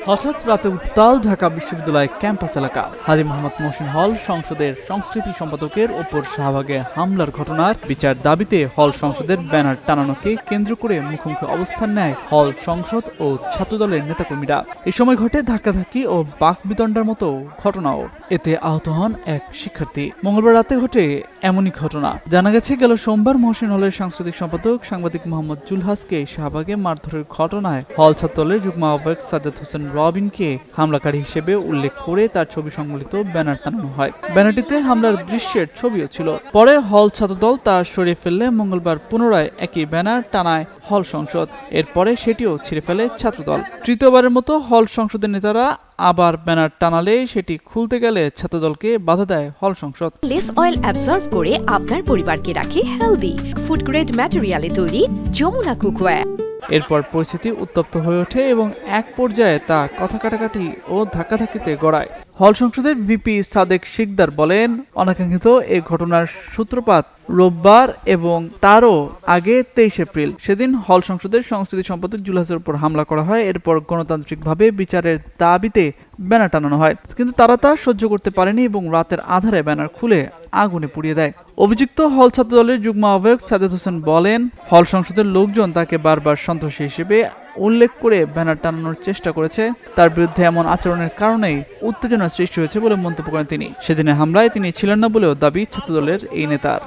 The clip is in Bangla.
হঠাৎ রাতে উত্তাল ঢাকা বিশ্ববিদ্যালয় ক্যাম্পাস এলাকা। হাজী মোহাম্মদ মহসিন হল সংসদের সংস্কৃতি সম্পাদকের ওপর শাহবাগে হামলার ঘটনার বিচার দাবিতে হল সংসদের ব্যানার টানানোকে কেন্দ্র করে মুখোমুখি অবস্থান নেয় হল সংসদ ও ছাত্রদলের নেতাকর্মীরা। এ সময় ঘটে ধাক্কাধাক্কি ও বাকবিতণ্ডার মতো ঘটনাও। এতে আহত হন এক শিক্ষার্থী। মঙ্গলবার রাতে ঘটে এমনই ঘটনা। জানা গেছে, গেল সোমবার মহসিন হলের সাংস্কৃতিক সম্পাদক সাংবাদিক মোহাম্মদ জুলহাসকে শাহবাগে মারধরের ঘটনায় হল ছাত্রদলের যুগ্ম আহ্বায়ক সাজ্জাদ হোসেন রবিনকে হামলাকারী হিসেবে উল্লেখ করে তার ছবি সংবলিত ব্যানার টানানো হয়। ব্যানারটিতে হামলার দৃশ্যের ছবিও ছিল। পরে হল ছাত্রদল তা সরিয়ে ফেললে মঙ্গলবার পুনরায় একই ব্যানার টানায় হল সংসদ। এরপরে সেটিও ছিঁড়ে ফেলে ছাত্রদল। তৃতীয়বারের মতো হল সংসদের নেতারা আবার ব্যানার টানালে সেটি খুলতে গেলে ছাত্রদলকে বাধা দেয় হল সংসদ। লেস অয়েল অ্যাবজর্ব করে আপনার পরিবারকে রাখে হেলদি। ফুড গ্রেড ম্যাটেরিয়ালে তৈরি যমুনা কুকওয়্যার। এরপর পরিস্থিতি উত্তপ্ত হয়ে ওঠে এবং এক পর্যায়ে তা কথা কাটাকাটি ও ধাক্কাধাক্কিতে গড়ায়। হল সংসদের ভিপি সাদেক শিকদার বলেন, অনাকাঙ্ক্ষিত এই ঘটনার সূত্রপাত রোববার এবং তারও আগে 23 এপ্রিল। সেদিন হল সংসদের সংস্কৃতি সম্পাদক জুলহাসের উপর হামলা করা হয়। এরপর গণতান্ত্রিকভাবে বিচারের দাবিতে ব্যানার টানানো হয়, কিন্তু তারা তা সহ্য করতে পারেনি এবং রাতের আধারে ব্যানার খুলে আগুনে পুড়িয়ে দেয়। অভিযুক্ত হল ছাত্রদলের যুগ্ম আহ্বায়ক সাজ্জাদ হোসেন বলেন, হল সংসদের লোকজন তাকে বারবার সন্ত্রাসী হিসেবে উল্লেখ করে ব্যানার টানানোর চেষ্টা করেছে। তার বিরুদ্ধে এমন আচরণের কারণেই উত্তেজনার সৃষ্টি হয়েছে বলে মন্তব্য করেন তিনি। সেদিনের হামলায় তিনি ছিলেন না বলেও দাবি ছাত্রদলের এই নেতার।